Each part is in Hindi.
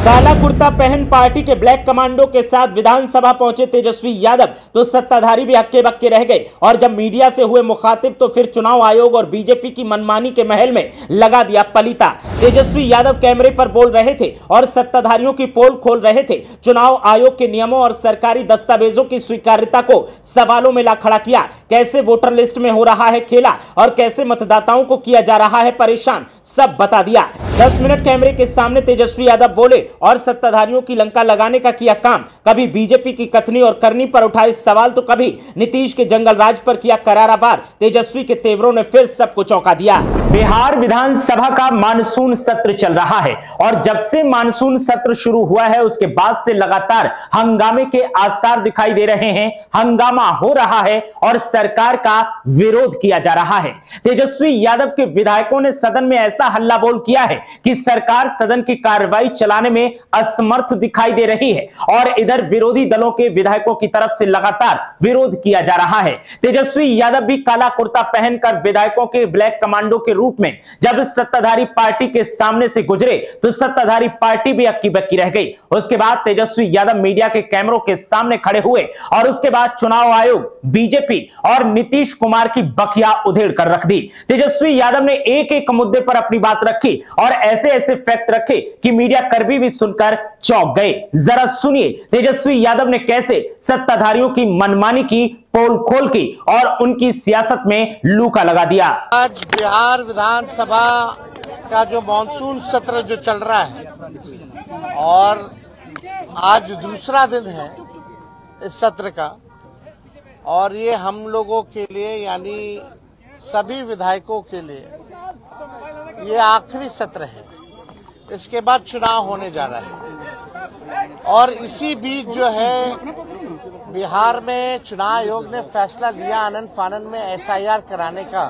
काला कुर्ता पहन पार्टी के ब्लैक कमांडो के साथ विधानसभा पहुंचे तेजस्वी यादव तो सत्ताधारी भी हक्के बक्के रह गए और जब मीडिया से हुए मुखातिब तो फिर चुनाव आयोग और बीजेपी की मनमानी के महल में लगा दिया पलीता। तेजस्वी यादव कैमरे पर बोल रहे थे और सत्ताधारियों की पोल खोल रहे थे। चुनाव आयोग के नियमों और सरकारी दस्तावेजों की स्वीकार्यता को सवालों में ला खड़ा किया। कैसे वोटर लिस्ट में हो रहा है खेला और कैसे मतदाताओं को किया जा रहा है परेशान, सब बता दिया। 10 मिनट कैमरे के सामने तेजस्वी यादव बोले और सत्ताधारियों की लंका लगाने का किया काम। कभी बीजेपी की कथनी और करनी पर उठाए सवाल तो कभी नीतीश के जंगल राज पर किया करारा वार। तेजस्वी के तेवरों ने फिर सबको चौंका दिया। बिहार विधानसभा का मानसून सत्र चल रहा है और जब से मानसून सत्र शुरू हुआ है उसके बाद से लगातार हंगामे के आसार दिखाई दे रहे हैं। हंगामा हो रहा है और सरकार का विरोध किया जा रहा है। तेजस्वी यादव के विधायकों ने सदन में ऐसा हल्ला बोल किया है कि सरकार सदन की कार्रवाई चलाने में असमर्थ दिखाई दे रही है और इधर विरोधी दलों के विधायकों की तरफ से लगातार विरोध किया जा रहा है। तेजस्वी यादव भी काला कुर्ता पहनकर विधायकों के ब्लैक कमांडो के रूप में जब सत्ताधारी पार्टी के सामने से गुजरे तो सत्ताधारी पार्टी भी अक्की बक्की रह गई। उसके बाद तेजस्वी यादव मीडिया के कैमरों के सामने खड़े हुए और उसके बाद चुनाव आयोग, बीजेपी और नीतीश कुमार की बखिया उधेड़ कर रख दी। तेजस्वी यादव ने एक एक मुद्दे पर अपनी बात रखी और ऐसे ऐसे फैक्ट रखे कि मीडिया कर्मी भी सुनकर चौंक गए। जरा सुनिए तेजस्वी यादव ने कैसे सत्ताधारियों की मनमानी की पोल खोल की और उनकी सियासत में लूका लगा दिया। आज बिहार विधानसभा का जो मानसून सत्र जो चल रहा है और आज दूसरा दिन है इस सत्र का और ये हम लोगों के लिए यानी सभी विधायकों के लिए ये आखिरी सत्र है। इसके बाद चुनाव होने जा रहा है और इसी बीच जो है बिहार में चुनाव आयोग ने फैसला लिया आनन फानन में एसआईआर कराने का।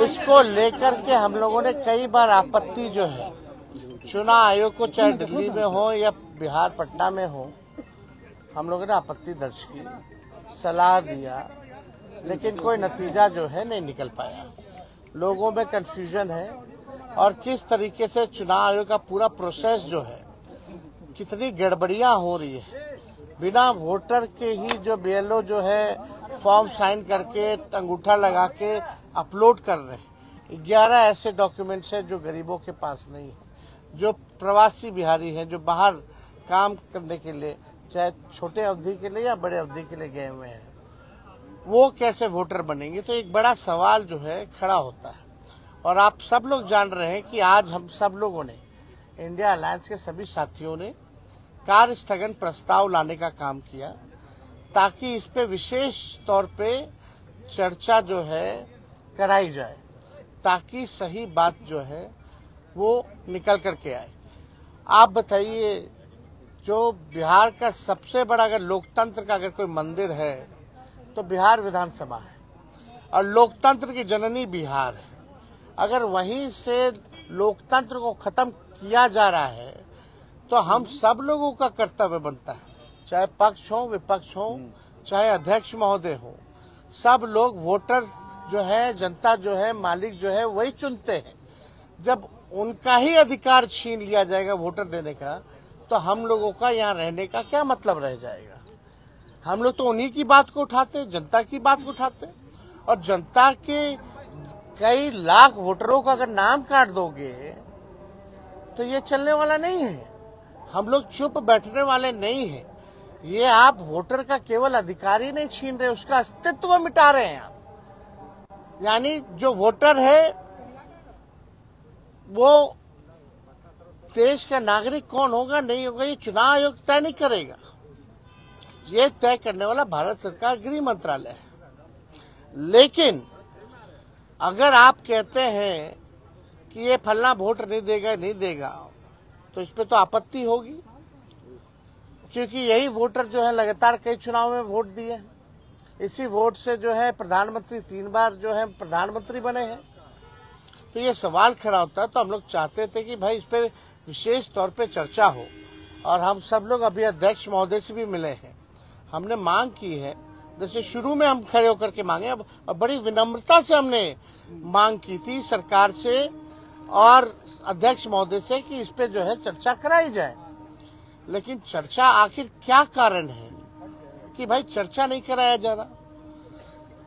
इसको लेकर के हम लोगों ने कई बार आपत्ति जो है चुनाव आयोग को, चाहे दिल्ली में हो या बिहार पटना में हो, हम लोगों ने आपत्ति दर्ज की, सलाह दिया, लेकिन कोई नतीजा जो है नहीं निकल पाया। लोगों में कंफ्यूजन है और किस तरीके से चुनाव आयोग का पूरा प्रोसेस जो है कितनी गड़बड़ियां हो रही है। बिना वोटर के ही जो बीएलओ जो है फॉर्म साइन करके अंगूठा लगा के अपलोड कर रहे हैं। 11 ऐसे डॉक्यूमेंट्स हैं जो गरीबों के पास नहीं है, जो प्रवासी बिहारी हैं, जो बाहर काम करने के लिए चाहे छोटे अवधि के लिए या बड़े अवधि के लिए गए हुए हैं, वो कैसे वोटर बनेंगे। तो एक बड़ा सवाल जो है खड़ा होता है और आप सब लोग जान रहे हैं कि आज हम सब लोगों ने, इंडिया अलायंस के सभी साथियों ने कार्य स्थगन प्रस्ताव लाने का काम किया ताकि इस पे विशेष तौर पे चर्चा जो है कराई जाए, ताकि सही बात जो है वो निकल करके आए। आप बताइए, जो बिहार का सबसे बड़ा अगर लोकतंत्र का अगर कोई मंदिर है तो बिहार विधानसभा है और लोकतंत्र की जननी बिहार है। अगर वहीं से लोकतंत्र को खत्म किया जा रहा है तो हम सब लोगों का कर्तव्य बनता है, चाहे पक्ष हो विपक्ष हो, चाहे अध्यक्ष महोदय हो, सब लोग वोटर जो है, जनता जो है, मालिक जो है वही चुनते हैं। जब उनका ही अधिकार छीन लिया जाएगा वोटर देने का तो हम लोगों का यहाँ रहने का क्या मतलब रह जाएगा। हम लोग तो उन्हीं की बात को उठाते, जनता की बात को उठाते और जनता के कई लाख वोटरों का अगर नाम काट दोगे तो ये चलने वाला नहीं है। हम लोग चुप बैठने वाले नहीं हैं। ये आप वोटर का केवल अधिकार ही नहीं छीन रहे, उसका अस्तित्व मिटा रहे हैं आप। यानी जो वोटर है वो देश का नागरिक कौन होगा नहीं होगा ये चुनाव आयोग तय नहीं करेगा। ये तय करने वाला भारत सरकार गृह मंत्रालय है। लेकिन अगर आप कहते हैं कि ये फलना वोट नहीं देगा तो इस पे तो आपत्ति होगी, क्योंकि यही वोटर जो है लगातार कई चुनाव में वोट दिए हैं। इसी वोट से जो है प्रधानमंत्री 3 बार जो है प्रधानमंत्री बने हैं। तो ये सवाल खड़ा होता है। तो हम लोग चाहते थे कि भाई इस पे विशेष तौर पे चर्चा हो और हम सब लोग अभी अध्यक्ष महोदय से भी मिले हैं। हमने मांग की है, जैसे शुरू में हम खड़े होकर के मांगे, अब बड़ी विनम्रता से हमने मांग की थी सरकार से और अध्यक्ष महोदय से कि इस पे जो है चर्चा कराई जाए। लेकिन चर्चा आखिर क्या कारण है कि भाई चर्चा नहीं कराया जा रहा?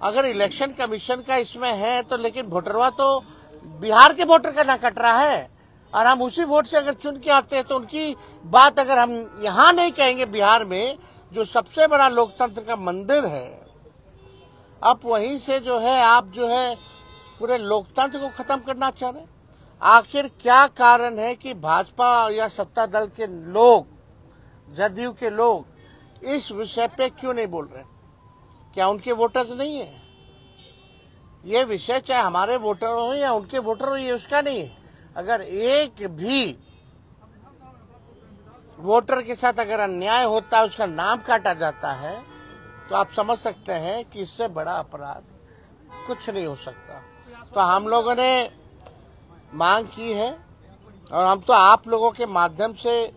अगर इलेक्शन कमीशन का इसमें है तो लेकिन वोटरवा तो बिहार के वोटर का ना कट रहा है, और हम उसी वोट से अगर चुन के आते हैं तो उनकी बात अगर हम यहाँ नहीं कहेंगे, बिहार में जो सबसे बड़ा लोकतंत्र का मंदिर है, अब वहीं से जो है आप जो है पूरे लोकतंत्र को खत्म करना चाह रहे हैं। आखिर क्या कारण है कि भाजपा या सत्ता दल के लोग, जदयू के लोग इस विषय पे क्यों नहीं बोल रहे? क्या उनके वोटर्स नहीं है? ये विषय चाहे हमारे वोटर हो या उनके वोटर हो, ये उसका नहीं है। अगर एक भी वोटर के साथ अगर अन्याय होता है, उसका नाम काटा जाता है, तो आप समझ सकते हैं कि इससे बड़ा अपराध कुछ नहीं हो सकता। तो हम लोगों ने मांग की है, और हम तो आप लोगों के माध्यम से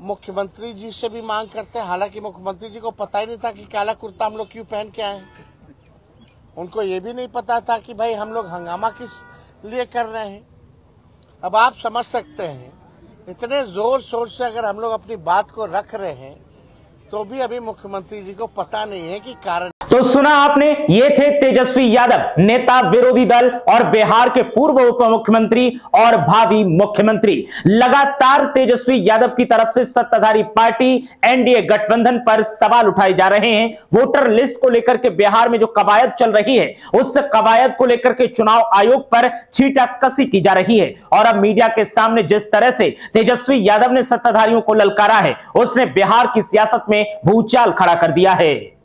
मुख्यमंत्री जी से भी मांग करते हैं। हालांकि मुख्यमंत्री जी को पता ही नहीं था कि काला कुर्ता हम लोग क्यों पहन के आए। उनको ये भी नहीं पता था कि भाई हम लोग हंगामा किस लिए कर रहे हैं। अब आप समझ सकते हैं, इतने जोर शोर से अगर हम लोग अपनी बात को रख रहे हैं तो भी अभी मुख्यमंत्री जी को पता नहीं है कि कारण। तो सुना आपने, ये थे तेजस्वी यादव, नेता विरोधी दल और बिहार के पूर्व उप मुख्यमंत्री और भावी मुख्यमंत्री। लगातार तेजस्वी यादव की तरफ से सत्ताधारी पार्टी एनडीए गठबंधन पर सवाल उठाए जा रहे हैं। वोटर लिस्ट को लेकर के बिहार में जो कवायद चल रही है, उस कवायद को लेकर के चुनाव आयोग पर छींटाकसी की जा रही है। और अब मीडिया के सामने जिस तरह से तेजस्वी यादव ने सत्ताधारियों को ललकारा है, उसने बिहार की सियासत में भूचाल खड़ा कर दिया है।